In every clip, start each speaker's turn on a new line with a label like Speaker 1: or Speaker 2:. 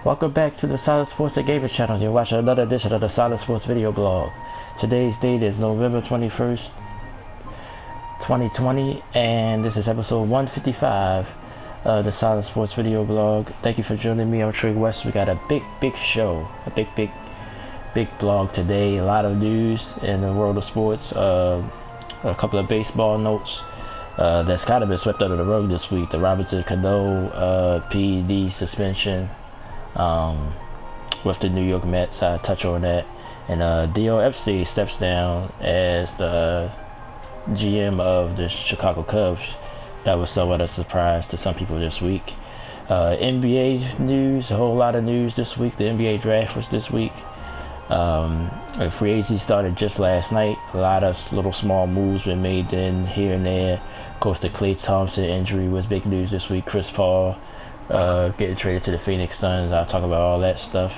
Speaker 1: Welcome back to the Solid Sports and Gaming channel. You're watching another edition of the Solid Sports video blog. Today's date is November 21st, 2020, and this is episode 155 of the Solid Sports video blog. Thank you for joining me. I'm Trig West. We got a big show, a big blog today. A lot of news in the world of sports. A couple of baseball notes that's kind of been swept under the rug this week. The Robinson Cano PED suspension with the New York Mets. I touch on that. And D.O. Epstein steps down as the GM of the Chicago Cubs. That was somewhat a surprise to some people this week. NBA news, a whole lot of news this week. The NBA draft was this week. Free agency started just last night. A lot of little small moves been made then here and there. Of course, the Klay Thompson injury was big news this week. Chris Paul getting traded to the Phoenix Suns. I'll talk about all that stuff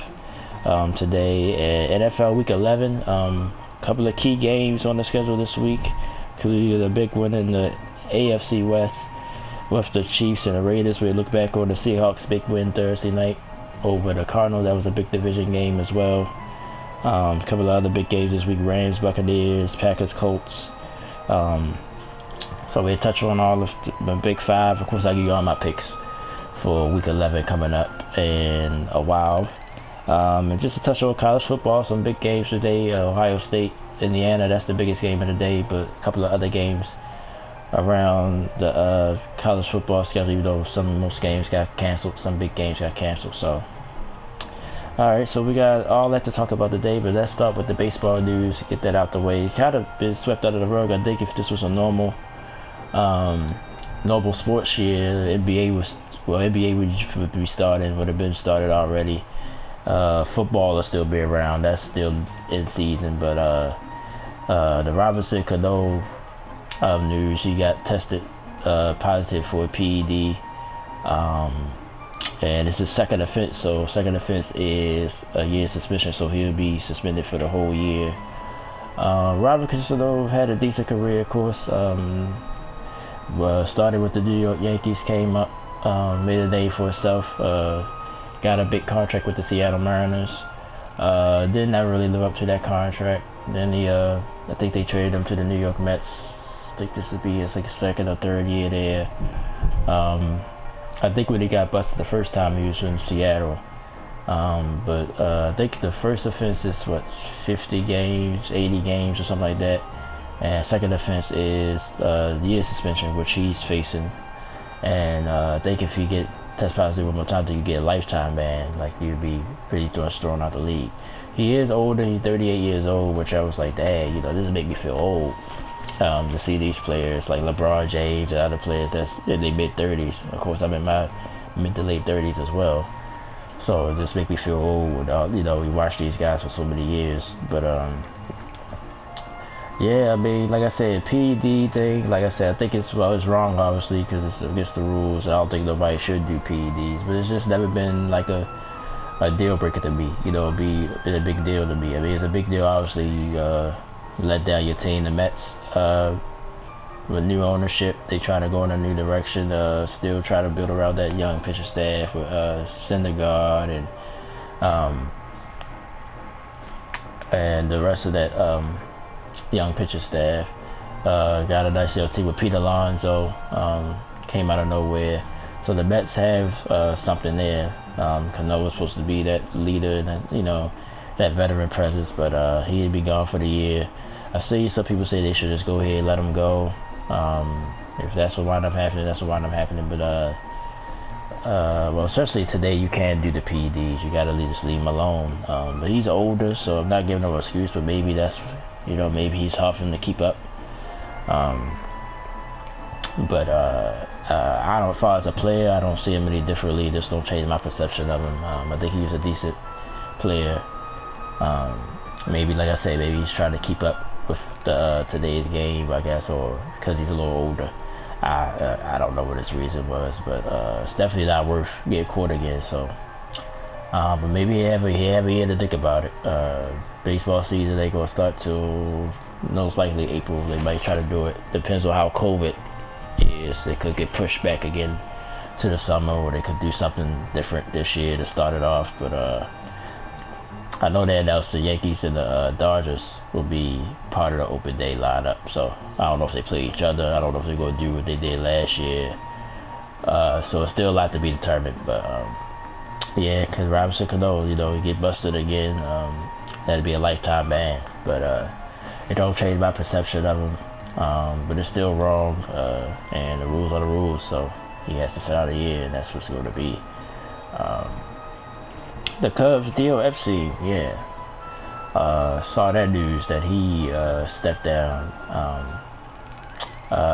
Speaker 1: today. And NFL Week 11, couple of key games on the schedule this week. Including the big one in the AFC West with the Chiefs and the Raiders. We look back on the Seahawks' big win Thursday night over the Cardinals. That was a big division game as well. A couple of other big games this week: Rams, Buccaneers, Packers, Colts. So we touch on all of the big five. Of course, I give you all my picks for Week 11 coming up in a while. And just to touch on college football, some big games today. Ohio State, Indiana, that's the biggest game of the day, but a couple of other games around the college football schedule, even though most games got canceled, some big games got canceled. So alright, so we got all that to talk about today, but let's start with the baseball news, get that out the way. Kind of been swept under the rug. I think if this was a normal sports year, NBA would be started, would have been started already. Football will still be around, that's still in season, but the Robinson Cano news, he got tested positive for a PED, and it's his second offense, so second offense is a year suspension, so he'll be suspended for the whole year. Robinson Cano had a decent career, of course. Started with the New York Yankees, came up, made a name for himself, got a big contract with the Seattle Mariners. Did not really live up to that contract. Then I think they traded him to the New York Mets. I think this would be his second or third year there. I think when he got busted the first time, he was in Seattle. But I think the first offense is 50 games, 80 games, or something like that. And second offense is the year suspension, which he's facing. And I think if he get test positive one more time, then you get a lifetime ban. Like, you'd be pretty much thrown out the league. He is older. He's 38 years old, which I was like, dang, this make me feel old. To see these players like LeBron James and other players that's in their mid-30s. Of course, I'm in my mid to late 30s as well. So it just make me feel old. We watch these guys for so many years. But yeah, I mean, like I said, PED thing, like I said, I think it's wrong, obviously, because it's against the rules. I don't think nobody should do PEDs, but it's just never been like a deal breaker to me. It'd be a big deal to me. I mean, it's a big deal, obviously. You let down your team. The Mets, with new ownership, they trying to go in a new direction. Still try to build around that young pitcher staff with Syndergaard and the rest of that young pitcher staff. Got a nice little team with Pete Alonso, came out of nowhere. So the Mets have something there. Cano was supposed to be that leader and that veteran presence, but he'd be gone for the year. I see some people say they should just go ahead and let him go. If that's what wound up happening, that's what wound up happening. But well, especially today, you can't do the PEDs. You gotta just leave him alone. But he's older, so I'm not giving him an excuse. But maybe that's maybe he's huffing to keep up. But I don't, as far as a player, I don't see him any differently. This don't change my perception of him. I think he's a decent player. Maybe, like I say, maybe he's trying to keep up with today's game, I guess, or because he's a little older. I don't know what his reason was, but it's definitely not worth getting caught again. So, but maybe he have a year to think about it. Baseball season ain't gonna start till most likely April. They might try to do it. Depends on how COVID is. It could get pushed back again to the summer, or they could do something different this year to start it off. But I know they announced the Yankees and the Dodgers will be part of the open day lineup. So I don't know if they play each other. I don't know if they're going to do what they did last year. So it's still a lot to be determined. But yeah, because Robinson Cano, you know, he get busted again. That'd be a lifetime ban. But it don't change my perception of him. But it's still wrong. And the rules are the rules. So he has to sit out a year, and that's what's going to be. The Cubs deal FC, yeah. Saw that news that he stepped down.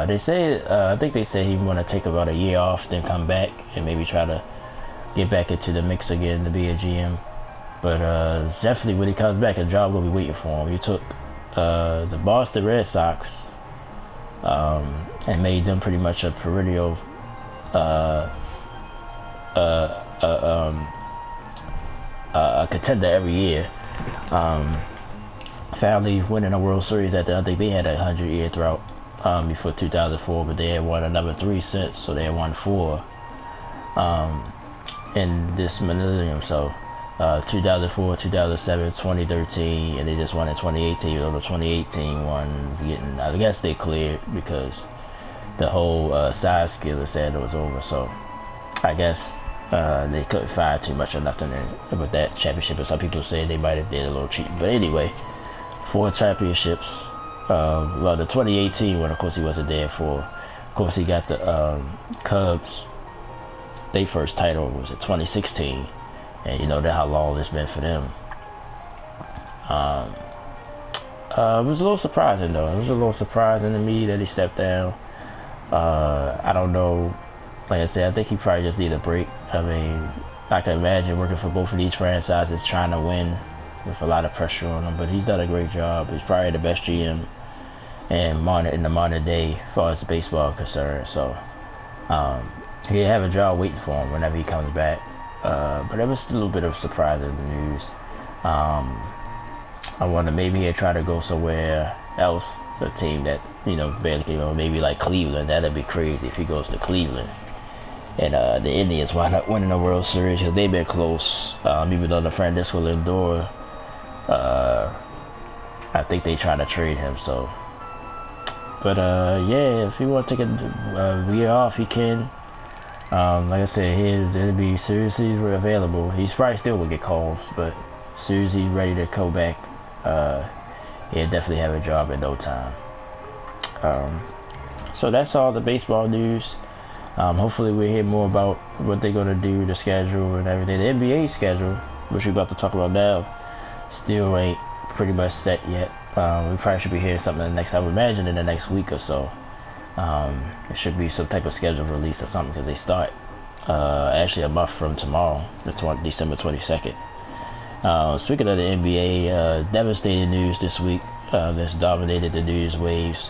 Speaker 1: They say, I think they said he want to take about a year off, then come back and maybe try to get back into the mix again to be a GM. But definitely when he comes back, a job will be waiting for him. He took the Boston Red Sox and made them pretty much a perennial a contender every year. Finally winning a World Series I think they had a 100-year drought before 2004, but they had won another 3 since, so they had won 4 in this millennium. So 2004, 2007, 2013, and they just won in 2018. Although the 2018 one's getting, I guess they cleared because the whole size scale said it was over. So I guess they couldn't find too much or nothing with that championship. And some people say they might have did a little cheating. But anyway, 4 championships. Well, the 2018 one, of course, he wasn't there for. Of course, he got the Cubs. Their first title was in 2016. And you know that how long it's been for them. It was a little surprising, though. It was a little surprising to me that he stepped down. I don't know. Like I said, I think he probably just need a break. I mean, I can imagine working for both of these franchises trying to win with a lot of pressure on him, but he's done a great job. He's probably the best GM in the modern day as far as baseball is concerned. So he'll have a job waiting for him whenever he comes back. But it was a little bit of surprising news. I wonder maybe he'll try to go somewhere else, a team that, you know, barely, you know, maybe like Cleveland. That'd be crazy if he goes to Cleveland. And the Indians wind up winning the World Series because they've been close. Even though the Francisco Lindor, I think they trying to trade him. So, but yeah, if he want to take a year off, he can. Like I said, it'll be seriously available. He's probably still will get calls, but as soon as he's ready to go back, he'll definitely have a job in no time. So that's all the baseball news. Hopefully we'll hear more about what they're gonna do, the schedule and everything. The NBA schedule, which we're about to talk about now, still ain't pretty much set yet. We probably should be hearing something in the next, I would imagine, in the next week or so. It should be some type of schedule release or something because they start actually a month from tomorrow, December 22nd. Speaking of the NBA, devastating news this week that's dominated the news waves.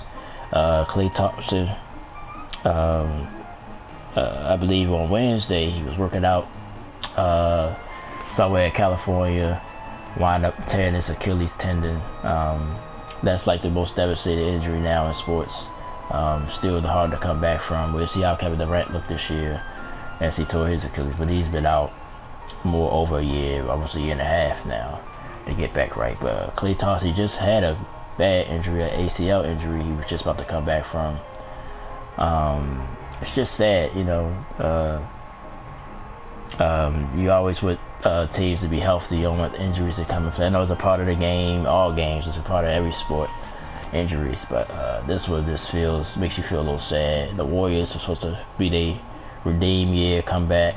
Speaker 1: Klay Thompson, I believe on Wednesday, he was working out somewhere in California, wound up tearing his Achilles tendon. That's like the most devastating injury now in sports. Still hard to come back from. We'll see how Kevin Durant looked this year as he tore his Achilles, but he's been out more over a year, almost a year and a half now to get back right. But Klay Thompson just had a bad injury, an ACL injury he was just about to come back from. It's just sad, you know. You always want teams to be healthy. You don't want injuries to come in. I know it's a part of the game, all games, it's a part of every sport, injuries, but this makes you feel a little sad. The Warriors are supposed to be their redeem year, come back,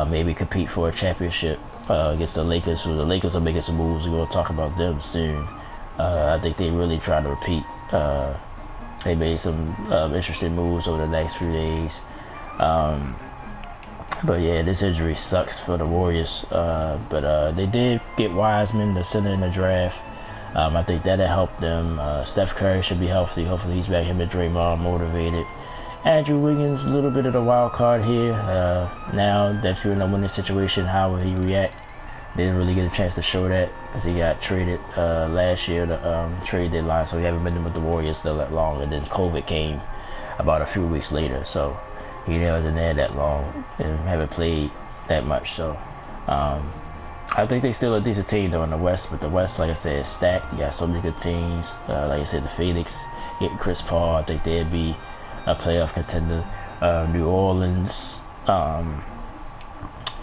Speaker 1: maybe compete for a championship against the Lakers. So the Lakers are making some moves. We're going to talk about them soon. I think they really trying to repeat. They made some interesting moves over the next few days. But yeah, this injury sucks for the Warriors. But they did get Wiseman, the center in the draft. I think that'll help them. Steph Curry should be healthy. Hopefully he's back. Him and Draymond motivated. Andrew Wiggins, a little bit of the wild card here. Now that you're in a winning situation, how will he react? Didn't really get a chance to show that because he got traded last year, the trade deadline, so he haven't been with the Warriors that long. And then COVID came about a few weeks later, so he wasn't there that long and haven't played that much. So I think they still a decent team though in the West, but the West, like I said, is stacked. You got so many good teams. Like I said, the Phoenix getting Chris Paul, I think they'd be a playoff contender. New Orleans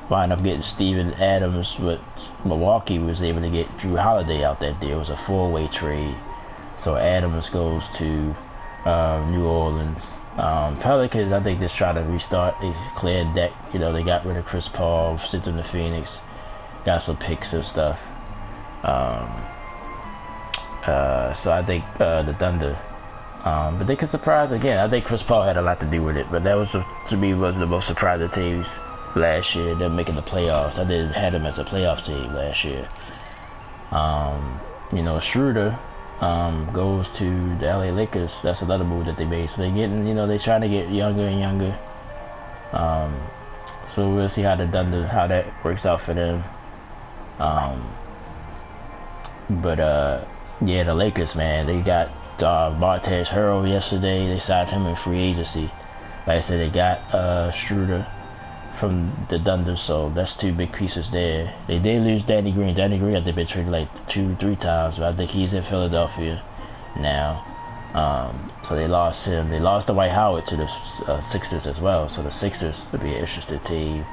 Speaker 1: wind up getting Steven Adams, but Milwaukee was able to get Drew Holiday out that deal. It was a 4-way trade. So Adams goes to New Orleans. Pelicans, I think, just try to restart. They cleared deck. You know, they got rid of Chris Paul, sent him to Phoenix, got some picks and stuff. So I think the Thunder. But they could surprise again. I think Chris Paul had a lot to do with it. But that was, to me, was the most surprising teams last year. Them making the playoffs. I didn't have them as a playoff team last year. You know, Schroeder goes to the LA Lakers. That's another move that they made. So they're getting, you know, they're trying to get younger and younger. So we'll see how the Thunder, how that works out for them. Yeah, the Lakers, man, they got Martez Harrell yesterday. They signed him in free agency. Like I said, they got Schroeder from the Thunder, so that's two big pieces there. They did lose Danny Green. Danny Green, I think, been traded like 2-3 times, but I think he's in Philadelphia now. So they lost him. They lost Dwight Howard to the Sixers as well, so the Sixers would be an interesting team.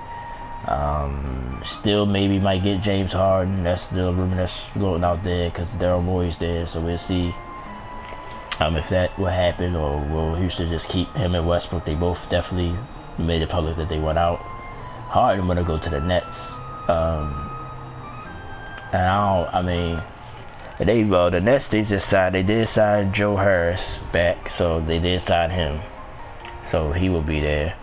Speaker 1: Still maybe might get James Harden. That's still a rumor that's floating out there because Daryl Morey's there, so we'll see if that will happen, or will Houston just keep him and Westbrook. They both definitely made it public that they went out. Harden want to go to the Nets. The Nets, they did sign Joe Harris back, so they did sign him, so he will be there.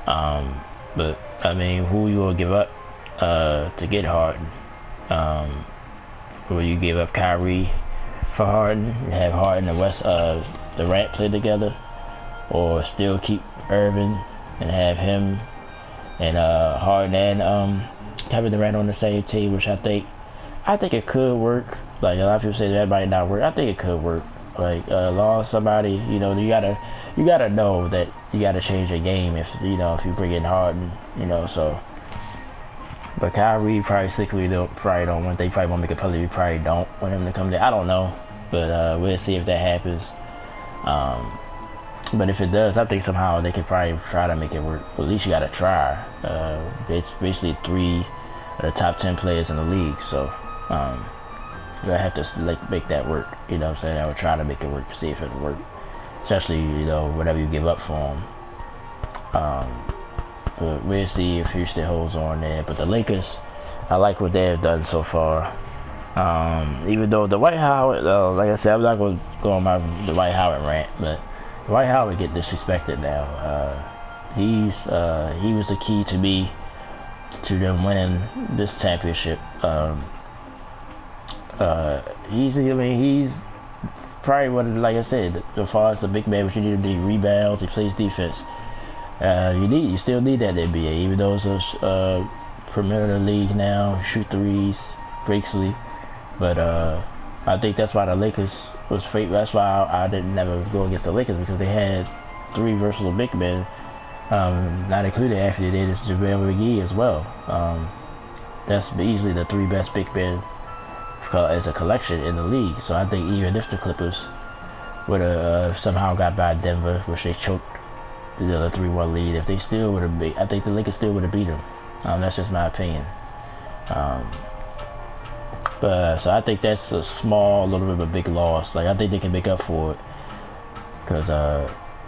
Speaker 1: But I mean, who you will give up to get Harden? Will you give up Kyrie for Harden and have Harden and Durant play together, or still keep Irving and have him and Harden and Kevin Durant on the same team, which I think it could work. Like a lot of people say that might not work. I think it could work. Like lost somebody, you know, you gotta know that you gotta change your game if you bring in Harden, so. But Kyrie probably secretly probably don't want. They probably won't make it public. We probably don't want him to come there. I don't know, but we'll see if that happens. But if it does, I think somehow they could probably try to make it work. But at least you gotta try. It's basically 3 of the top 10 players in the league, so you have to make that work. You know what I'm saying? I would try to make it work, see if it'll work. Especially, whatever you give up for them. But we'll see if Houston holds on there. But the Lakers, I like what they have done so far. Even though Dwight Howard, like I said, I'm not going to go on my Dwight Howard rant, but Dwight Howard get disrespected now. He was the key to me to them winning this championship. He's probably one of, like I said, as far as the big man, what you need to do, rebounds, he plays defense. You still need that in the NBA, even though it's a perimeter league now, shoot threes, Breaksley. But I think that's why the Lakers was fake. That's why I didn't never go against the Lakers, because they had 3 versatile big men, not including Anthony Davis, JaVale McGee as well. That's easily the 3 best big men as a collection in the league. So I think even if the Clippers would have somehow got by Denver, which they choked the other 3-1 lead, if they still would have I think the Lakers still would have beat them. That's just my opinion. So I think that's a little bit of a big loss. Like, I think they can make up for it, because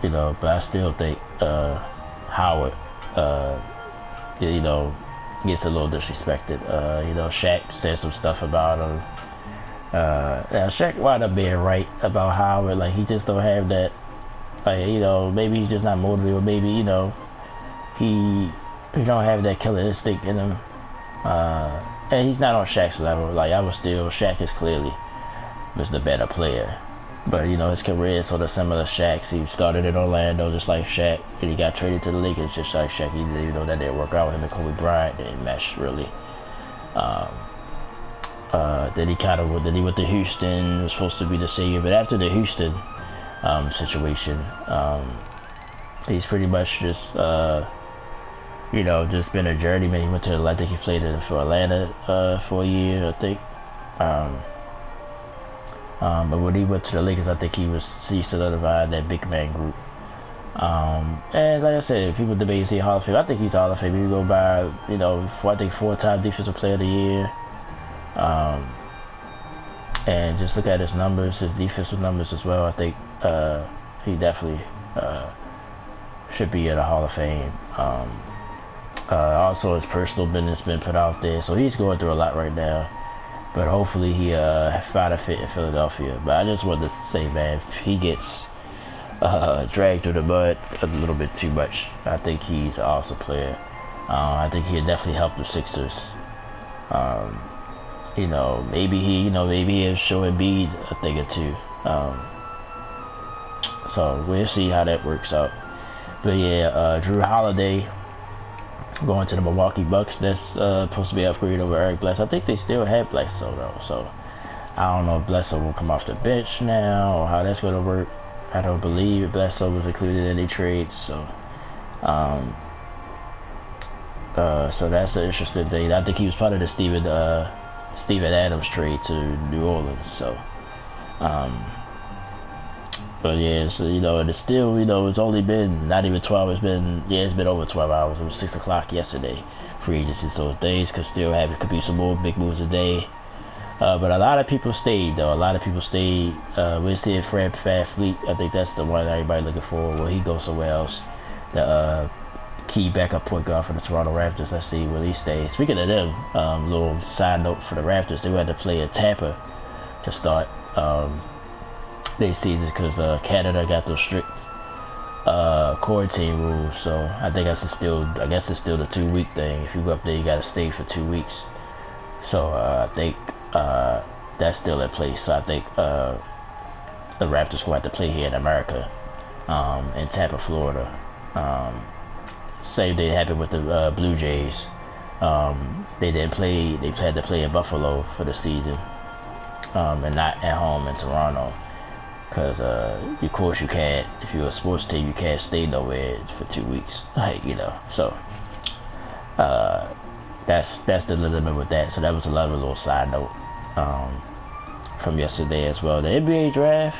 Speaker 1: but I still think Howard gets a little disrespected. Shaq said some stuff about him. Shaq wound up being right about Howard. Like, he just don't have that. Like, maybe he's just not motivated. Or maybe he don't have that killer instinct in him. And he's not on Shaq's level. Like, Shaq is clearly was the better player. But, his career is sort of similar to Shaq's. He started in Orlando just like Shaq, and he got traded to the Lakers just like Shaq. That didn't work out with him and Kobe Bryant. Didn't mesh, really. Then he went to Houston, was supposed to be the savior. But after the Houston situation, he's pretty much just you know, just been a journeyman. He went to, I think he played for Atlanta for a year, I think. But when he went to the Lakers, I think he solidified that big man group. And like I said, people debate is he Hall of Fame. I think he's Hall of Fame. You go by, you know, I think 4-time Defensive Player of the Year. And just look at his numbers, his defensive numbers as well. I think he definitely should be in the Hall of Fame. Also, his personal business been put out there, so he's going through a lot right now. But hopefully he find a fit in Philadelphia. But I just wanted to say, man, if he gets dragged through the mud a little bit too much, I think he's an awesome player. I think he'll definitely help the Sixers. You know, maybe he'll show Embiid a thing or two. So we'll see how that works out. But yeah, Drew Holiday going to the Milwaukee Bucks. That's supposed to be upgraded over Eric Bledsoe. I think they still have Bledsoe though, so I don't know if Bledsoe will come off the bench now or how that's going to work. I don't believe Bledsoe was included in any trades, so so that's an interesting thing. I think he was part of the Steven Adams trade to New Orleans. So, but yeah, so you know, and it's still, you know, it's only been not even 12. It's been over 12 hours. It was 6 o'clock yesterday, free agency. So days could be some more big moves today. But a lot of people stayed though. A lot of people stayed. We're seeing Fred VanVleet. I think that's the one everybody looking for. Will he go somewhere else? The key backup point guard for the Toronto Raptors. Let's see will he stay. Speaking of them, little side note for the Raptors, they had to play in Tampa to start their season because Canada got those strict quarantine rules. So I think it's still the 2-week thing. If you go up there, you got to stay for 2 weeks. So I think that's still in place. So I think the Raptors will have to play here in America, in Tampa, Florida. Same thing happened with the Blue Jays. They didn't play. They had to play in Buffalo for the season, and not at home in Toronto. Because of course you can't. If you're a sports team, you can't stay nowhere for 2 weeks. Like, you know. So that's the limit with that. So that was another little side note from yesterday as well. The NBA draft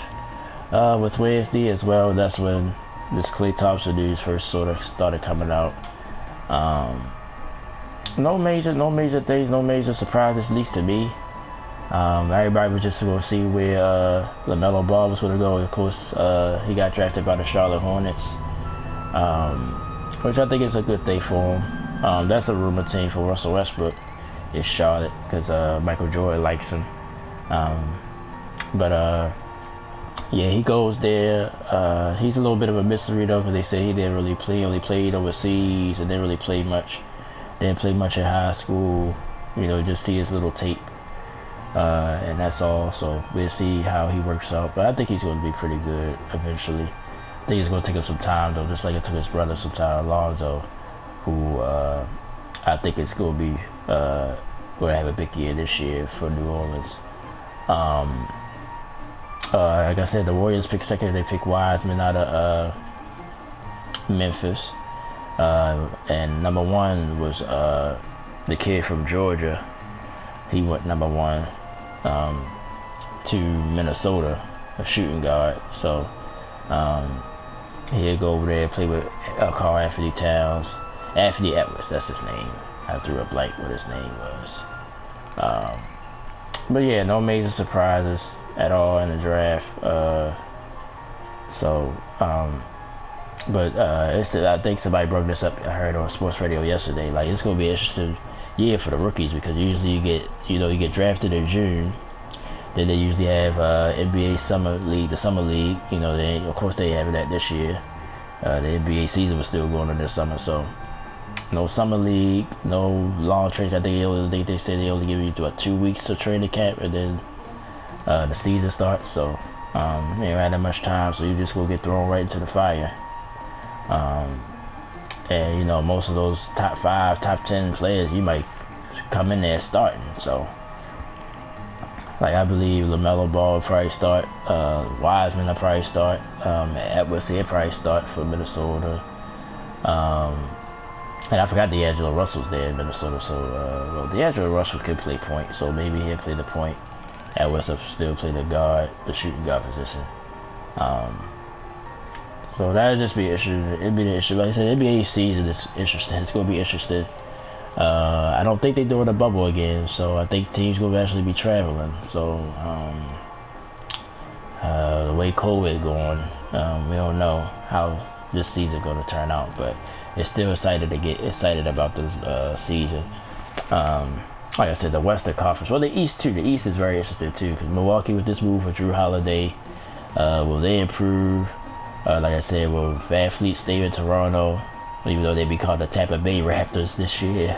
Speaker 1: was Wednesday as well. That's when this Klay Thompson news first sort of started coming out. No major things, no major surprises, at least to me. Everybody was just going to see where LaMelo Ball was going to go. Of course, he got drafted by the Charlotte Hornets, which I think is a good thing for him. That's a rumor team for Russell Westbrook, is Charlotte, because Michael Jordan likes him. Yeah, he goes there. He's a little bit of a mystery though, because they say he didn't really play. He only played overseas and didn't really play much. Didn't play much in high school. You know, just see his little tape. And that's all. So we'll see how he works out. But I think he's going to be pretty good eventually. I think it's going to take him some time though, just like it took his brother some time, Alonzo, who I think is going to be going to have a big year this year for New Orleans. Like I said, the Warriors picked second. They picked Wiseman out of Memphis. And number one was the kid from Georgia. He went number one to Minnesota, a shooting guard. So he'll go over there and play with Carl Anthony Towns. Anthony Edwards, that's his name. I drew a blank what his name was. But yeah, no major surprises at all in the draft. I think somebody brought this up. I heard on sports radio yesterday. Like, it's gonna be an interesting year for the rookies, because usually you get drafted in June. Then they usually have NBA Summer League, the Summer League. You know, of course they have that this year. The NBA season was still going on this summer, so no Summer League, no long trades. I think they said they only give you 2 weeks of training camp, and then the season starts. So you don't have that much time, so you just go get thrown right into the fire. And you know, most of those top 5, top 10 players, you might come in there starting. So Like, I believe LaMelo Ball will probably start. Wiseman will probably start. Edwards will probably start for Minnesota. And I forgot D'Angelo Russell's there in Minnesota. So, well, D'Angelo Russell could play point. So maybe he'll play the point. Edwards will still play the guard, the shooting guard position. So that'll just be interesting. It'd be the issue. Like I said, NBA season is interesting. It's gonna be interesting. I don't think they're doing a bubble again, so I think teams gonna actually be traveling. So the way COVID going, we don't know how this season gonna turn out, but it's still excited to get excited about this season. Like I said, the Western Conference, well, the East too. The East is very interesting too, because Milwaukee with this move for Drew Holiday, will they improve? Like I said, will Van Fleet stay in Toronto, even though they be called the Tampa Bay Raptors this year?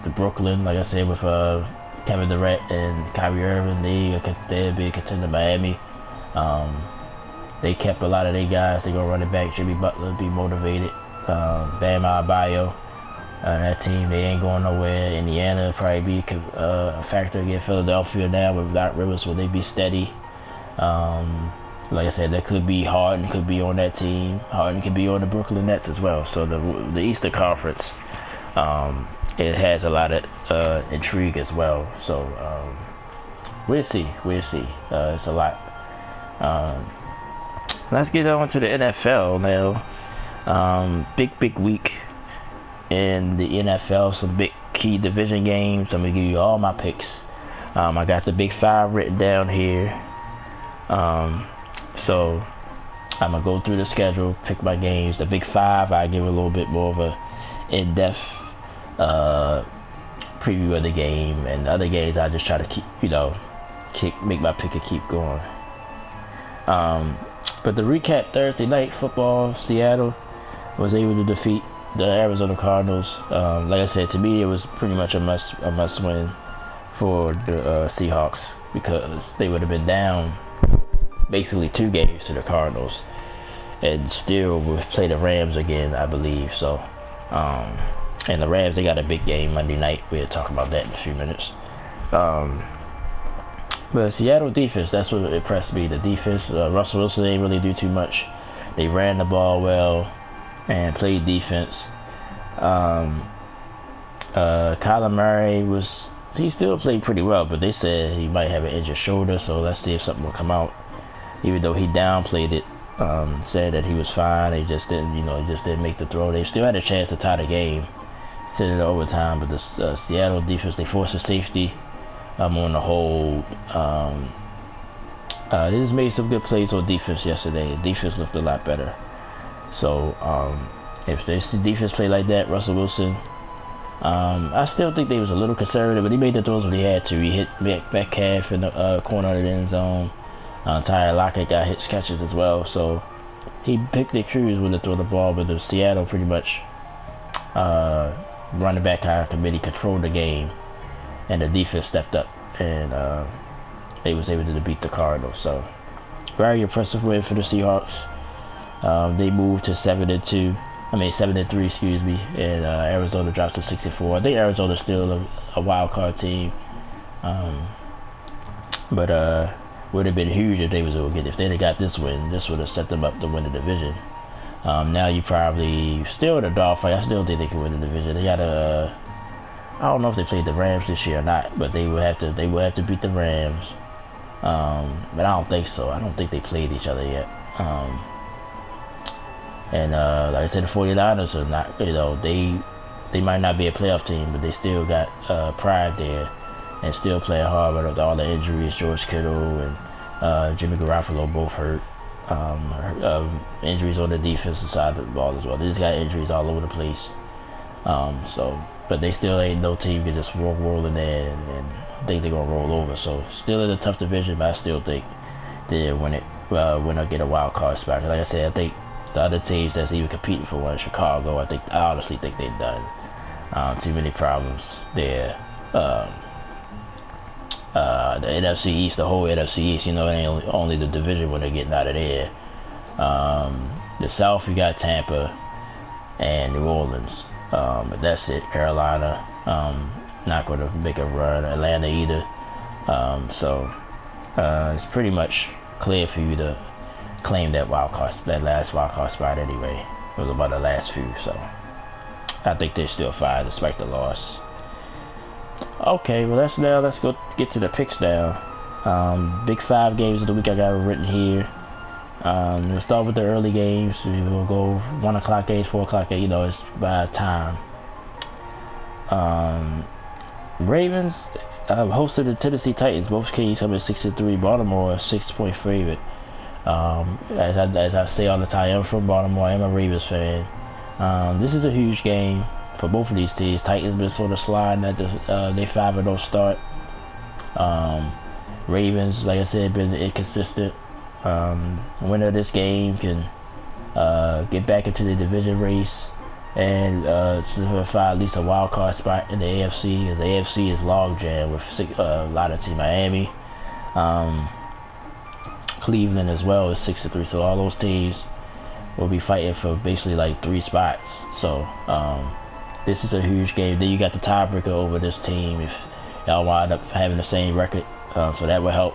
Speaker 1: The Brooklyn, like I said, with Kevin Durant and Kyrie Irving, they'll be a contender. Miami, they kept a lot of their guys. They gonna run it back. Jimmy Butler be motivated. Bam Adebayo. That team, they ain't going nowhere. Indiana probably be a factor against Philadelphia now. With Doc Rivers, will they be steady? Like I said, there could be Harden could be on that team. Harden could be on the Brooklyn Nets as well. So the Eastern Conference, it has a lot of intrigue as well. So we'll see. It's a lot. Let's get on to the NFL now. Big week in the NFL, some big key division games. I'm gonna give you all my picks. I got the Big Five written down here. So I'm gonna go through the schedule, pick my games. The Big Five, I give a little bit more of a in-depth preview of the game, and the other games I just try to keep, make my pick and keep going. But to recap Thursday night football, Seattle was able to defeat the Arizona Cardinals. Like I said, to me, it was pretty much a must win for the Seahawks, because they would have been down basically 2 games to the Cardinals and still will play the Rams again, I believe. So, and the Rams, they got a big game Monday night. We'll talk about that in a few minutes. But Seattle defense, that's what impressed me. The defense, Russell Wilson didn't really do too much. They ran the ball well and played defense. Kyler Murray he still played pretty well, but they said he might have an injured shoulder, so let's see if something will come out. Even though he downplayed it, said that he was fine, he just didn't make the throw. They still had a chance to tie the game, send it to overtime, but the Seattle defense, they forced a safety on the hold. They just made some good plays on defense yesterday. The defense looked a lot better. So if this defense play like that, Russell Wilson, I still think they was a little conservative, but he made the throws when he had to. He hit Metcalf in the corner of the end zone. Tyler Lockett got hits catches as well. So he picked the crews when to throw the ball, but the Seattle pretty much running back committee controlled the game, and the defense stepped up, and they was able to beat the Cardinals. So very impressive win for the Seahawks. They moved to 7-3, excuse me, and Arizona drops to 6-4. I think Arizona's still a wild card team, but would have been huge if they was able to get. If they'd have got this win, this would have set them up to win the division. Now you probably still in a dogfight. I still think they can win the division. They got I don't know if they played the Rams this year or not, but they would have to beat the Rams. But I don't think so. I don't think they played each other yet. And like I said, the 49ers are not, they might not be a playoff team, but they still got pride there and still playing hard with all the injuries. George Kittle and Jimmy Garoppolo both hurt. Injuries on the defensive side of the ball as well. They just got injuries all over the place. But they still ain't no team can just roll in there and think they're gonna roll over. So still in a tough division, but I still think they'll win it. When I get a wild card spot. Like I said, I think the other teams that's even competing for one, Chicago, I honestly think they're done. Too many problems there. The NFC East, the whole NFC East, it ain't only the division when they're getting out of there. The South, you got Tampa and New Orleans. But that's it. Carolina, not going to make a run. Atlanta either. So it's pretty much clear for you to claim that that last wild card spot anyway. It was about the last few, so I think they're still fine despite the loss. Okay, well let's go get to the picks now. Big 5 games of the week I got written here. We'll start with the early games. We'll go 1 o'clock games, 4 o'clock games, you know, it's by time. Ravens hosted the Tennessee Titans. Both teams come at 6-3. Baltimore, 6-point favorite. As I say all the time, I'm from Baltimore. I'm a Ravens fan. This is a huge game for both of these teams. Titans been sort of sliding at they 5-0 start. Ravens, like I said, been inconsistent. Winner of this game can get back into the division race and solidify at least a wild card spot in the AFC, because the AFC is log jam with a lot of teams. Miami, Cleveland as well is 6-3, so all those teams will be fighting for basically like 3 spots. So this is a huge game. Then you got the tiebreaker over this team if y'all wind up having the same record, so that will help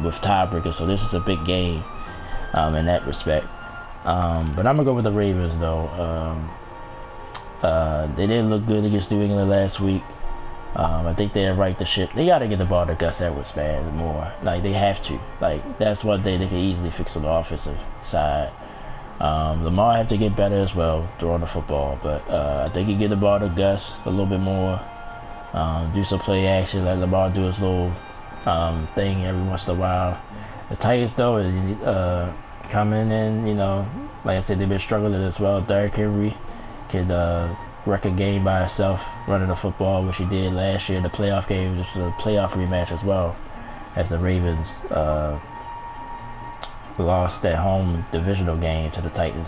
Speaker 1: with tiebreaker. So this is a big game in that respect. But I'm gonna go with the Ravens though. They didn't look good against New England last week. I think they're right the ship. They gotta get the ball to Gus Edwards, man, more. Like they have to. Like that's one thing they can easily fix on the offensive side. Lamar have to get better as well throwing the football, but I think he get the ball to Gus a little bit more. Do some play action, let Lamar do his little thing every once in a while. The Titans though, coming in, you know, like I said, they've been struggling as well. Derrick Henry can wreck a game by himself running the football, which he did last year in the playoff game. This is a playoff rematch as well, as the Ravens lost that home divisional game to the Titans.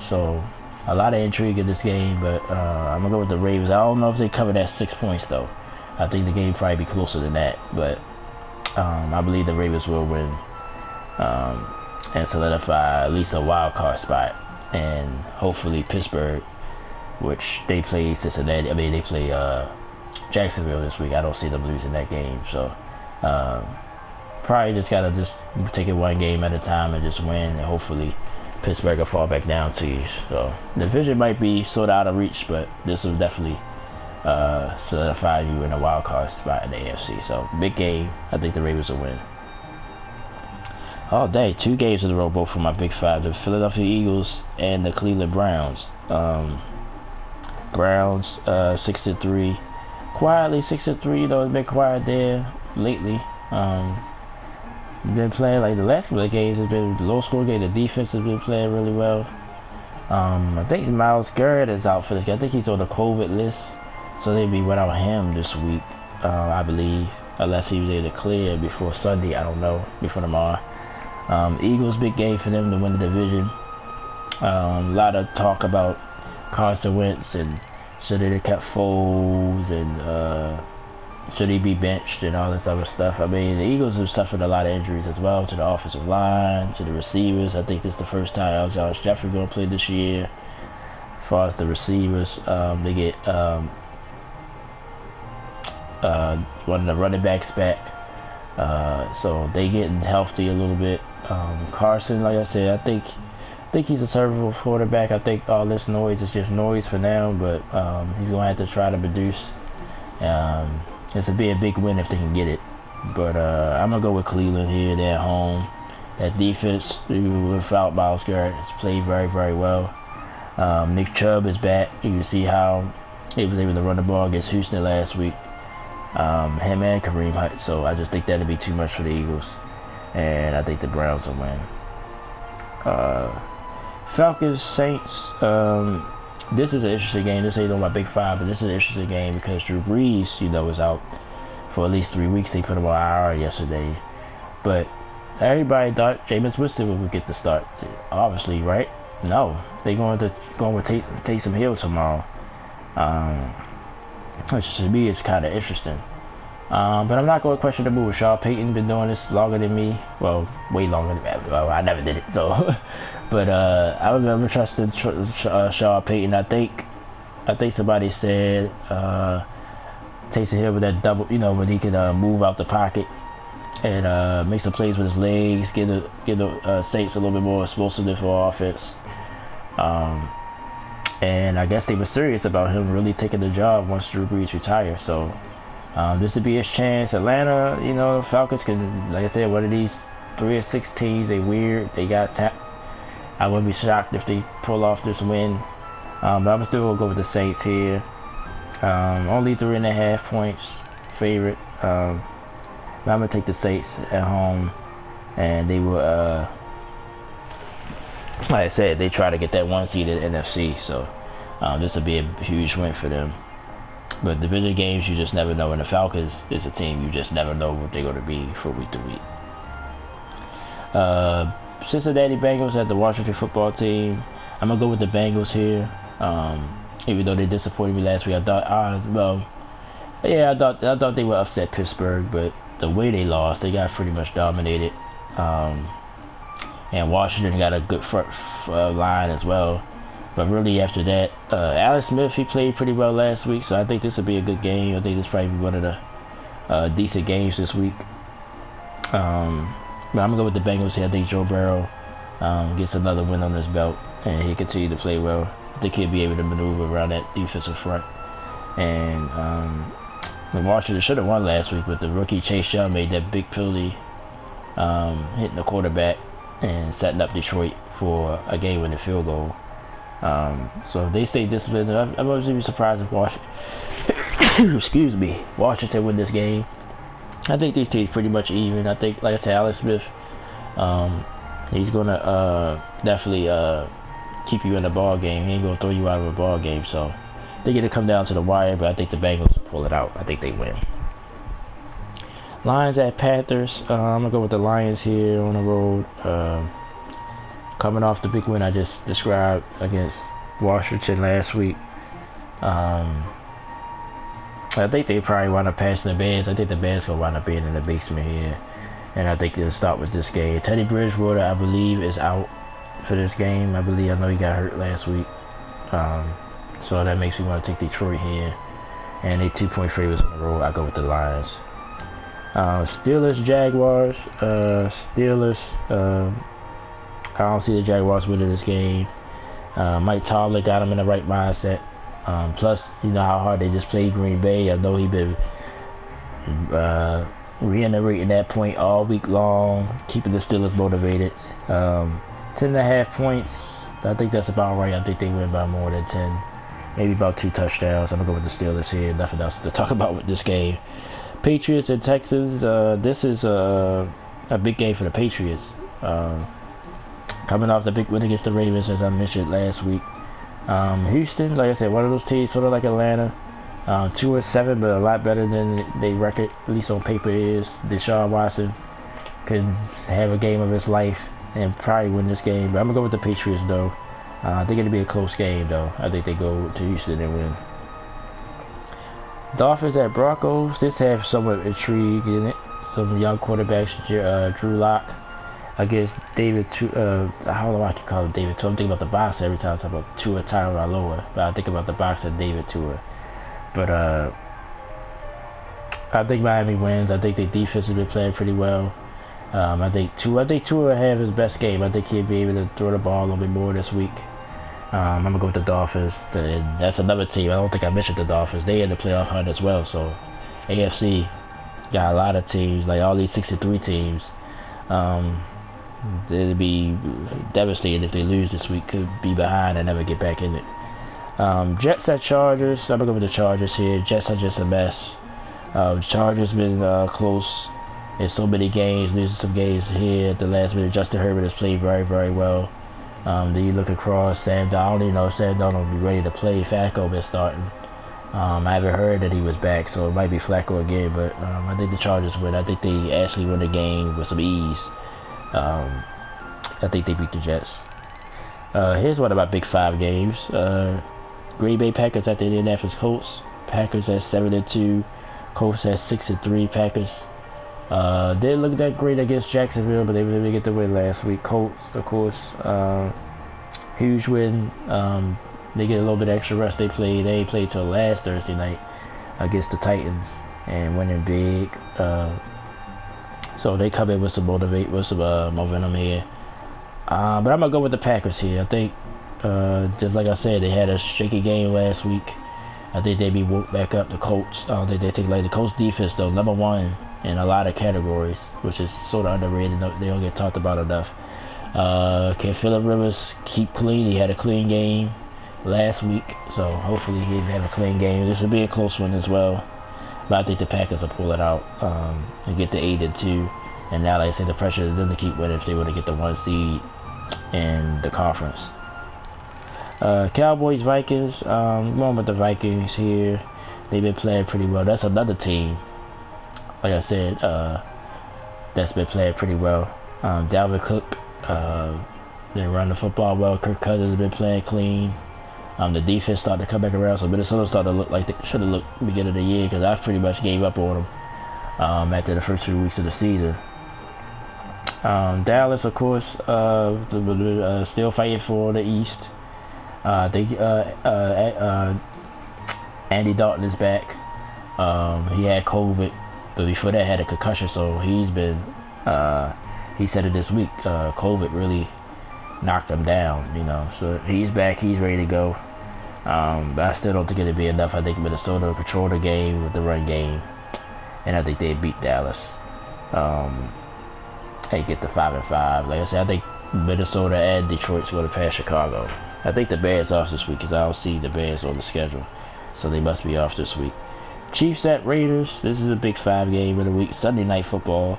Speaker 1: So a lot of intrigue in this game, but I'm gonna go with the Ravens. I don't know if they cover that 6 points though. I think the game probably be closer than that, but I believe the Ravens will win and solidify at least a wild card spot, and hopefully Pittsburgh, which they play Cincinnati. I mean, they play Jacksonville this week. I don't see them losing that game, so probably just gotta just take it one game at a time and just win, and hopefully Pittsburgh will fall back down to you. So the division might be sort of out of reach, but this will definitely solidify you in a wild card spot in the AFC. So big game. I think the Ravens will win. Oh dang, 2 games in a row, both for my big 5. The Philadelphia Eagles and the Cleveland Browns. Browns 6-3. Quietly 6-3, though. It's been quiet there lately. Been playing like the last couple of games has been low score game. The defense has been playing really well. I think Myles Garrett is out for this game. I think he's on the COVID list, so they'll be without him this week, I believe, unless he was able to clear before Sunday. I don't know, before tomorrow. Eagles, big game for them to win the division. A lot of talk about Carson Wentz and should they have kept Foles and should he be benched and all this other stuff. I mean, the Eagles have suffered a lot of injuries as well, to the offensive line, to the receivers. I think this is the first time Josh Jeffrey going to play this year. As far as the receivers, they get one of the running backs back, so they getting healthy a little bit. Carson, like I said, I think he's a serviceable quarterback. I think all this noise is just noise for now, but he's going to have to try to produce. This will be a big win if they can get it. But I'm going to go with Cleveland here. They're at home. That defense, without Myles Garrett, has played very, very well. Nick Chubb is back. You can see how he was able to run the ball against Houston last week. Him and Kareem Hunt. So I just think that'll be too much for the Eagles. And I think the Browns will win. Falcons, Saints. This is an interesting game. This ain't on my big 5, but this is an interesting game because Drew Brees, is out for at least 3 weeks. They put him on IR yesterday. But everybody thought Jameis Winston would get the start. Obviously, right? No. They're going with Taysom Hill tomorrow. Which to me is kind of interesting. But I'm not going to question the move. Sean Payton been doing this longer than me. Well, way longer than me. Well, I never did it. So, But I would never trust Shaw Payton. I think somebody said Taysom Hill with that double, when he can move out the pocket and make some plays with his legs, give the Saints a little bit more explosiveness for offense. And I guess they were serious about him really taking the job once Drew Brees retires. So this would be his chance. Atlanta, Falcons can, like I said, one of these 3 or 6 teams. They weird. They got tapped. I wouldn't be shocked if they pull off this win. But I'm still gonna go with the Saints here. Only 3.5 points favorite. I'm gonna take the Saints at home, and they will. Like I said, they try to get that 1 seed in NFC. So this will be a huge win for them. But division games, you just never know. And the Falcons is a team you just never know what they're gonna be from week to week. Cincinnati Bengals at the Washington football team. I'm gonna go with the Bengals here. Even though they disappointed me last week, I thought they would upset Pittsburgh, but the way they lost, they got pretty much dominated. And Washington got a good front line as well. But really after that, Alex Smith, he played pretty well last week, so I think this will be a good game. I think this probably be one of the decent games this week. But I'm gonna go with the Bengals here. I think Joe Burrow gets another win on his belt, and he continue to play well. I think he'll be able to maneuver around that defensive front. And Washington should have won last week, but the rookie Chase Young made that big penalty, hitting the quarterback and setting up Detroit for a game-winning field goal. So if they stay disciplined, I'm obviously surprised if Washington win this game. I think these teams pretty much even. I think, like I said, Alex Smith, he's gonna definitely keep you in the ball game. He ain't gonna throw you out of a ball game. So they're gonna come down to the wire, but I think the Bengals will pull it out. I think they win. Lions at Panthers. I'm gonna go with the Lions here on the road. Coming off the big win I just described against Washington last week. I think they probably wind up passing the Bears. I think the Bears gonna wind up being in the basement here, and I think they'll start with this game. Teddy Bridgewater, I believe, is out for this game. I know he got hurt last week, so that makes me want to take Detroit here. And they 2-point favorites on the road. I go with the Lions. Steelers, Jaguars. Steelers. I don't see the Jaguars winning this game. Mike Tomlin got them in the right mindset. Plus, you know how hard they just played Green Bay. I know he's been reiterating that point all week long, keeping the Steelers motivated. 10.5 points. I think that's about right. I think they win by more than 10. Maybe about 2 touchdowns. I'm going to go with the Steelers here. Nothing else to talk about with this game. Patriots and Texans. This is a big game for the Patriots. Coming off the big win against the Ravens, as I mentioned last week. Houston, like I said, one of those teams sort of like Atlanta. 2-7, but a lot better than their record, at least on paper, is. Deshaun Watson could have a game of his life and probably win this game. But I'm going to go with the Patriots, though. I think it'll be a close game, though. I think they go to Houston and win. Dolphins at Broncos. This has somewhat intrigue in it. Some young quarterbacks, Drew Lock against David. I don't know why I keep calling David Tua. I'm thinking about the boxer every time I talk about Tua Tagovailoa, but I think about the boxer David Tua. But I think Miami wins. I think their defense has been playing pretty well. I think Tua will have his best game. I think he'll be able to throw the ball a little bit more this week. I'm gonna go with the Dolphins. That's another team. I don't think I mentioned the Dolphins. They in the playoff hunt as well. So AFC got a lot of teams, like all these 63 teams. It'd be devastating if they lose this week. Could be behind and never get back in it. Jets at Chargers. I'm gonna go with the Chargers here. Jets are just a mess. Chargers been close in so many games, losing some games here at the last minute. Justin Herbert has played very, very well. Then you look across Sam Darnold. I don't even know if Sam Darnold will be ready to play. Flacco been starting. I haven't heard that he was back, so it might be Flacco again. But I think the Chargers win. I think they actually win the game with some ease. I think they beat the Jets. Here's one of my big 5 games. Green Bay Packers at the Indianapolis Colts. Packers at 7-2. Colts at 6-3. Packers didn't look that great against Jacksonville, but they were able to get the win last week. Colts, of course, huge win. They get a little bit extra rest. They played till last Thursday night against the Titans and winning big. So they come in with some momentum here. But I'm gonna go with the Packers here. I think, just like I said, they had a shaky game last week. I think they be woke back up. The Colts, I don't think they take like the Colts defense though, #1 in a lot of categories, which is sort of underrated. They don't get talked about enough. Can Phillip Rivers keep clean? He had a clean game last week, so hopefully he'll have a clean game. This will be a close one as well, but I think the Packers will pull it out and get the 8-2. And now, like I said, the pressure is them to keep winning if they want to get the 1 seed in the conference. Cowboys, Vikings. Going with the Vikings here. They've been playing pretty well. That's another team, like I said, that's been playing pretty well. Dalvin Cook, they run the football well. Kirk Cousins has been playing clean. The defense started to come back around, so Minnesota started to look like they should have looked beginning of the year, because I pretty much gave up on them after the first 2 weeks of the season. Dallas, of course, still fighting for the East. I think Andy Dalton is back. He had COVID, but before that had a concussion, so he's been, he said it this week, COVID really knocked him down, you know, so he's back, he's ready to go. But I still don't think it'll be enough. I think Minnesota will control the game with the run game, and I think they beat Dallas. They get the 5-5. Like I said, I think Minnesota and Detroit's going to pass Chicago. I think the Bears off this week, because I don't see the Bears on the schedule, so they must be off this week. Chiefs at Raiders. This is a big 5 game of the week. Sunday night football.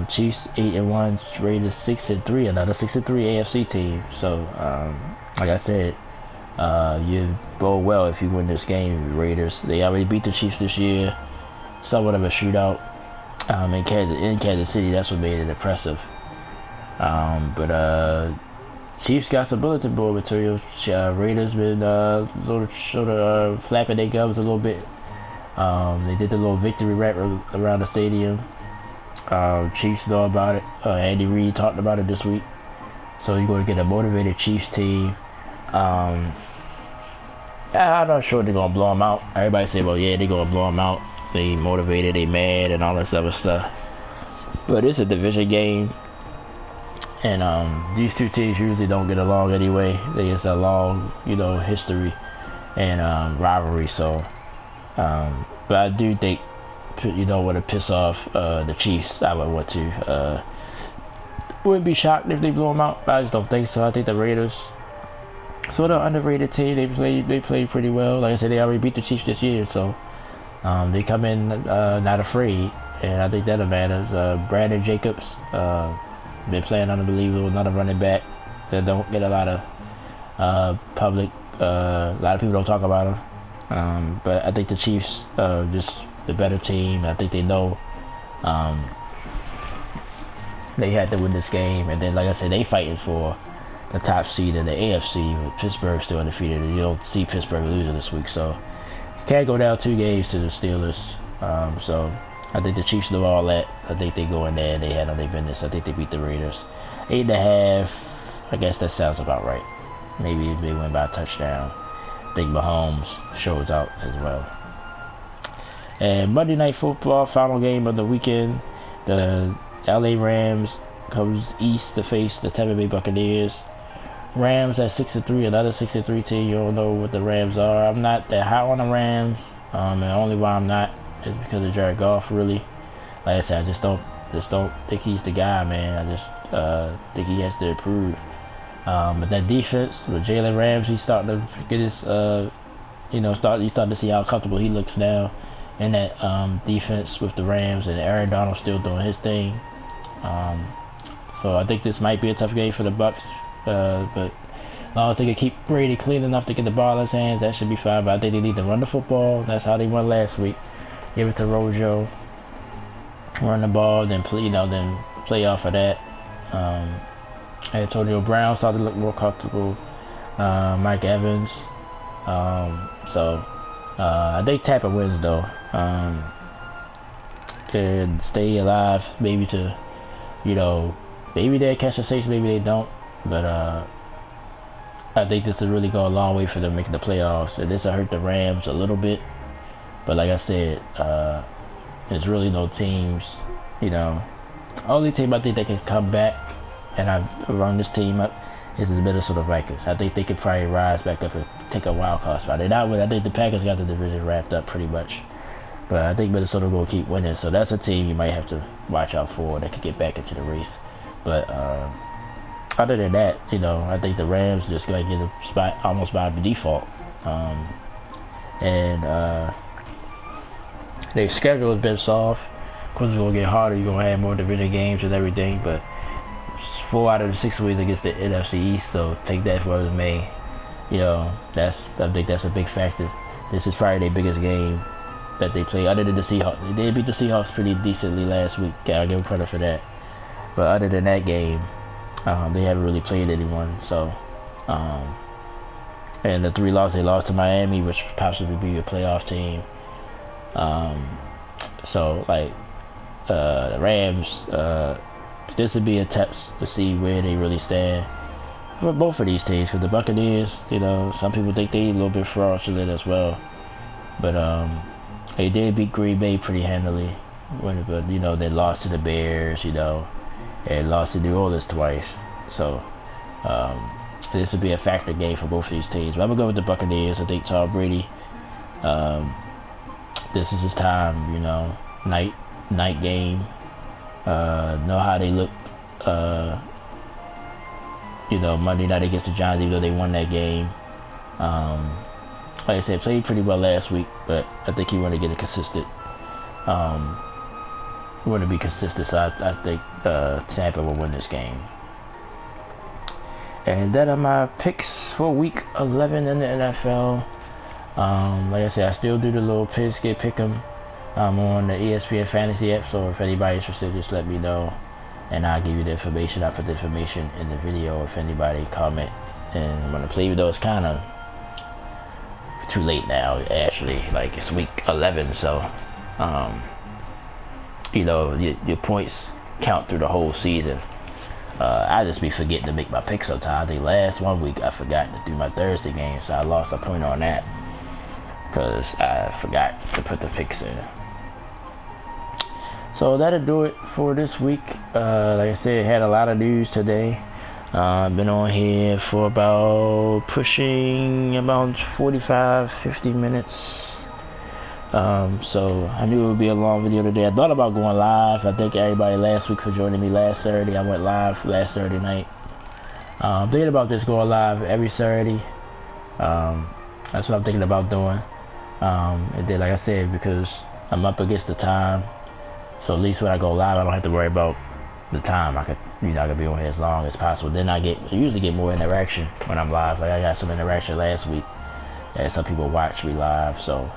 Speaker 1: Chiefs 8-1, Raiders 6-3. Another 6-3 AFC team. So, like I said, you bode well if you win this game, Raiders. They already beat the Chiefs this year. Somewhat of a shootout. In Kansas City, that's what made it impressive. But Chiefs got some bulletin board material. Raiders been sort of flapping their gums a little bit. They did the little victory rap around the stadium. Chiefs know about it. Andy Reid talked about it this week. So you're going to get a motivated Chiefs team. I'm not sure they're going to blow them out. Everybody say, well, yeah, they're going to blow them out. They motivated, they mad, and all this other stuff. But it's a division game. And these two teams usually don't get along anyway. It's a long, history and rivalry. So, but I do think, want to piss off the Chiefs. I would want to. Wouldn't be shocked if they blow them out. I just don't think so. I think the Raiders, sort of underrated team. They play pretty well. Like I said, they already beat the Chiefs this year. So they come in not afraid, and I think that matters. Brandon Jacobs. Been playing unbelievable, another running back that don't get a lot of public. A lot of people don't talk about him, but I think the Chiefs just the better team. I think they know they had to win this game, and then like I said, they fighting for the top seed in the AFC with Pittsburgh still undefeated. You don't see Pittsburgh losing this week, so you can't go down 2 games to the Steelers. So I think the Chiefs know all that. I think they go in there and they handle their business. I think they beat the Raiders. 8.5. I guess that sounds about right. Maybe if they win by a touchdown. I think Mahomes shows out as well. And Monday Night Football, final game of the weekend. The LA Rams comes east to face the Tampa Bay Buccaneers. Rams at 6-3, another 6-3 team. You don't know what the Rams are. I'm not that high on the Rams. And the only why I'm not is because of Jared Goff, really. Like I said, I just don't think he's the guy, man. I just think he has to improve. But that defense with Jalen Ramsey starting to get his, you starting to see how comfortable he looks now in that defense with the Rams, and Aaron Donald still doing his thing. So I think this might be a tough game for the Bucs, but as long as they can keep Brady clean enough to get the ball in his hands, that should be fine. But I think they need to run the football. That's how they won last week. Give it to Rojo, run the ball, then play off of that. Antonio Brown started to look more comfortable. Mike Evans. So I think Tampa wins though. And stay alive, maybe to, maybe they catch the Saints, maybe they don't. But I think this will really go a long way for them making the playoffs, and this will hurt the Rams a little bit. But like I said, there's really no teams, you know. Only team I think that can come back, and I've run this team up, is the Minnesota Vikings. I think they could probably rise back up and take a wild card spot. They're not winning. I think the Packers got the division wrapped up pretty much. But I think Minnesota will keep winning, so that's a team you might have to watch out for that could get back into the race. But other than that, you know, I think the Rams just gonna get a spot almost by default. Their schedule has been soft. Of course, it's gonna get harder. You're gonna have more division games and everything, but 4 out of the 6 weeks against the NFC East, so take that for what it may. You know, I think that's a big factor. This is probably their biggest game that they play, other than the Seahawks. They did beat the Seahawks pretty decently last week. Gotta give them credit for that. But other than that game, they haven't really played anyone. So, and the 3 losses, they lost to Miami, which possibly be a playoff team. So like the Rams, this would be a test to see where they really stand for both of these teams. Because the Buccaneers, you know, some people think they a little bit fraudulent as well, but they did beat Green Bay pretty handily. But you know, they lost to the Bears, you know, and lost to New Orleans twice. So this would be a factor game for both of these teams. But I'm gonna go with the Buccaneers. I think Tom Brady, this is his time, you know, night game. Know how they look, you know, Monday night against the Giants, even though they won that game. Like I said, played pretty well last week, but I think he want to get it consistent. Want to be consistent, so I think Tampa will win this game. And that are my picks for week 11 in the NFL. Like I said, I still do the little pick 'em on the ESPN Fantasy app, so if anybody's interested, just let me know, and I'll give you the information. I'll put the information in the video if anybody comment. And I'm gonna play, even though it's kind of too late now, actually, like it's week 11, so you know, your points count through the whole season. I just be forgetting to make my picks sometimes. I think last 1 week I forgot to do my Thursday game, so I lost a point on that because I forgot to put the picks in. So that'll do it for this week. Like I said, had a lot of news today. I've been on here for about pushing about 45-50 minutes. So I knew it would be a long video today. I thought about going live. I thank everybody last week for joining me last Saturday. I went live last Saturday night. I'm thinking about just going live every Saturday. That's what I'm thinking about doing. And then, like I said, because I'm up against the time, so at least when I go live, I don't have to worry about the time. I could be on here as long as possible. Then I usually get more interaction when I'm live. Like I got some interaction last week, and some people watch me live. So,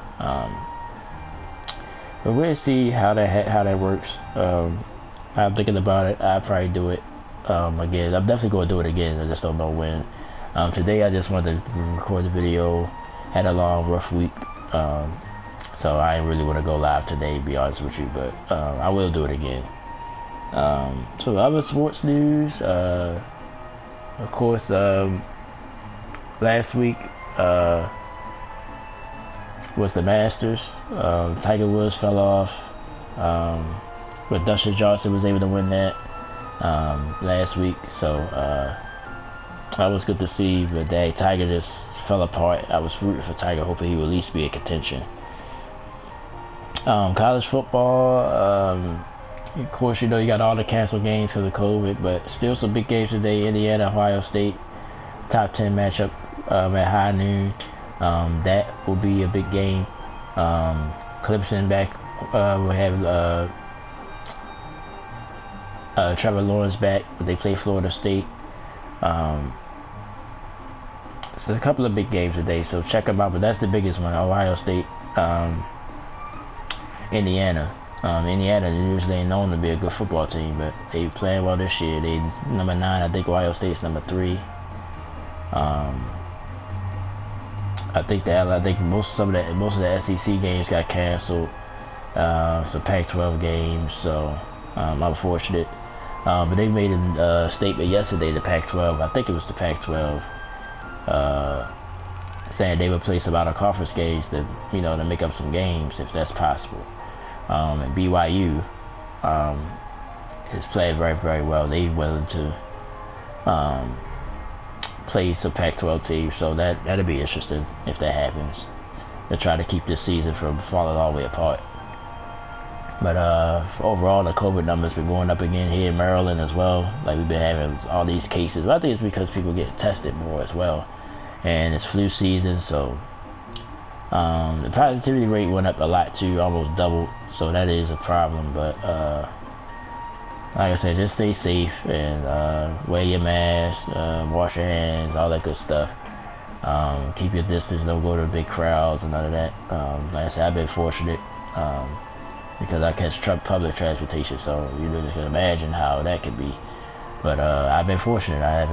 Speaker 1: but we'll see how that works. I'm thinking about it. I'll probably do it again. I'm definitely going to do it again. I just don't know when. Today I just wanted to record the video. Had a long, rough week. So I didn't really want to go live today, to be honest with you, but I will do it again. So other sports news, of course, last week was the Masters. Tiger Woods fell off, but Dustin Johnson was able to win that last week, so that was good to see. But Tiger just fell apart. I was rooting for Tiger, hoping he would at least be in contention. College football, of course, you know, you got all the canceled games because of COVID, but still some big games today. Indiana, Ohio State, top 10 matchup at high noon. That will be a big game. Clemson back. We'll have Trevor Lawrence back, but they play Florida State. So a couple of big games today, so check them out. But that's the biggest one, Ohio State, Indiana. Indiana usually ain't known to be a good football team, but they playing well this year. They number 9. I think Ohio State's number 3. I think most of the SEC games got canceled. Some Pac-12 games, so I'm fortunate. But they made a statement yesterday, the Pac-12. I think it was the Pac-12. saying they would play some out of conference games to, you know, to make up some games if that's possible. And BYU is playing very, very well. They're willing to play some Pac-12 teams, so that'll be interesting if that happens. To try to keep this season from falling all the way apart. But overall, the COVID numbers been going up again here in Maryland as well. Like, we've been having all these cases. But I think it's because people get tested more as well, and it's flu season, so the positivity rate went up a lot too, almost doubled. So that is a problem. But like I said, just stay safe and wear your mask, wash your hands, all that good stuff. Keep your distance, don't go to big crowds and none of that. Like I said, I've been fortunate because I catch public transportation, so you really can imagine how that could be. But I've been fortunate. I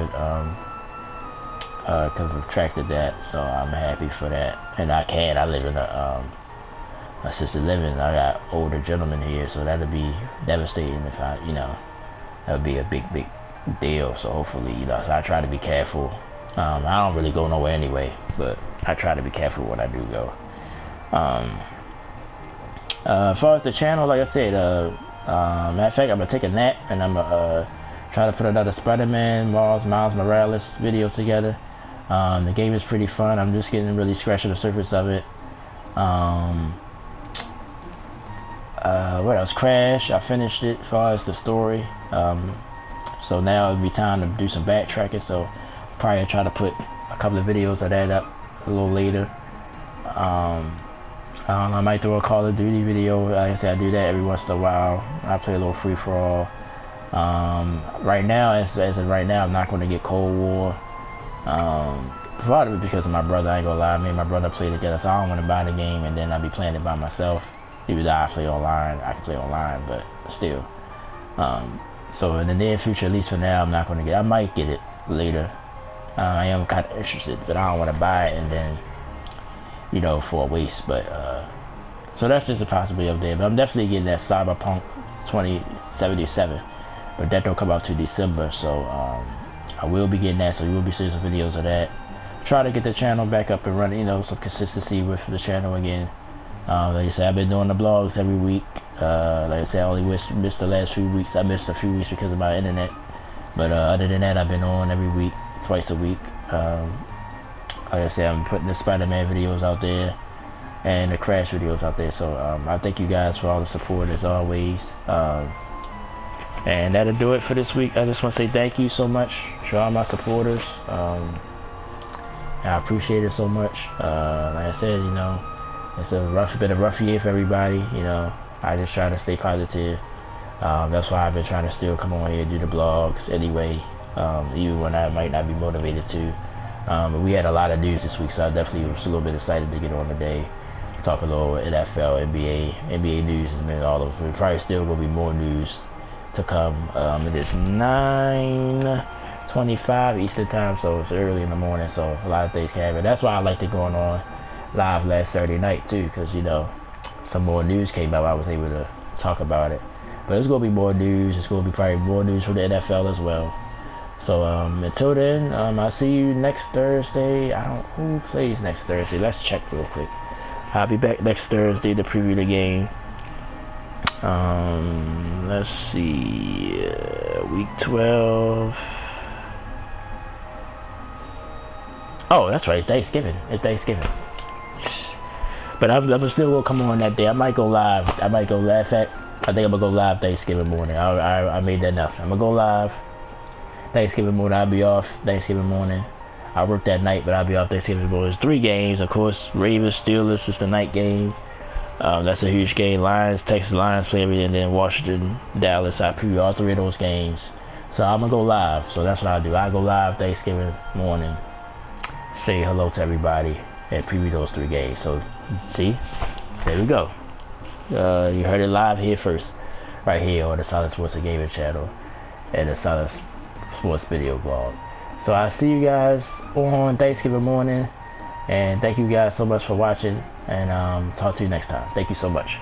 Speaker 1: haven't contracted that, so I'm happy for that. And I live in a assisted living. I got older gentlemen here, so that'd be devastating if I, you know, that would be a big deal. So hopefully, you know, so I try to be careful. I don't really go nowhere anyway, but I try to be careful when I do go. As far as the channel, like I said, matter of fact, I'm gonna take a nap and I'm gonna try to put another Spider-Man, Miles Morales video together. The game is pretty fun. I'm just getting really scratching the surface of it. What else? Crash, I finished it as far as the story. So now it'll be time to do some backtracking. So probably try to put a couple of videos of that up a little later. I might throw a Call of Duty video. Like I said, I do that every once in a while. I play a little free-for-all. Right now, as of right now, I'm not going to get Cold War. Part of it because of my brother. I ain't gonna lie, me and my brother play together, so I don't want to buy the game and then I'll be playing it by myself. Even though I play online, I can play online, but still. So in the near future, at least for now, I'm not going to get. I might get it later. I am kind of interested, but I don't want to buy it and then, you know, for a waste. But so that's just a possibility up there. But I'm definitely getting that Cyberpunk 2077, but that don't come out till December. So I will be getting that. So you will be seeing some videos of that. Try to get the channel back up and running. You know, some consistency with the channel again. Like I said, I've been doing the vlogs every week. Like I said, I only missed the last few weeks. I missed a few weeks because of my internet. But other than that, I've been on every week, twice a week. Like I said, I'm putting the Spider-Man videos out there and the Crash videos out there. So I thank you guys for all the support as always. And that'll do it for this week. I just want to say thank you so much to all my supporters. I appreciate it so much. Like I said, you know, it's been a rough year for everybody. You know, I just try to stay positive. That's why I've been trying to still come on here and do the blogs anyway, even when I might not be motivated to. But we had a lot of news this week, so I definitely was a little bit excited to get on today, talk a little NFL, NBA news has been all over. There probably still will be more news to come. It is 9:25 Eastern time, so it's early in the morning, so a lot of things can happen. That's why I like to going on live last Saturday night too, because, you know, some more news came out. I was able to talk about it. But it's going to be more news. It's going to be probably more news from the NFL as well. So until then, I'll see you next Thursday. Who plays next Thursday? Let's check real quick. I'll be back next Thursday to preview the game. Let's see. Week 12. Oh, that's right. It's Thanksgiving. But I'm still gonna come on that day. I might go live. I think I'm gonna go live Thanksgiving morning. I made that announcement. I'm gonna go live Thanksgiving morning. I'll be off Thanksgiving morning. I work that night, but I'll be off Thanksgiving morning. There's 3 games, of course. Ravens, Steelers is the night game. That's a huge game. Lions, Texas Lions play every day, and then Washington, Dallas. I preview all 3 of those games. So I'm gonna go live. So that's what I do. I go live Thanksgiving morning, say hello to everybody, and preview those 3 games. So see, there we go. You heard it live here first, right here on the Solid Sports and Gaming channel and the Solid Sports video blog. So I'll see you guys on Thanksgiving morning, and thank you guys so much for watching, and talk to you next time. Thank you so much.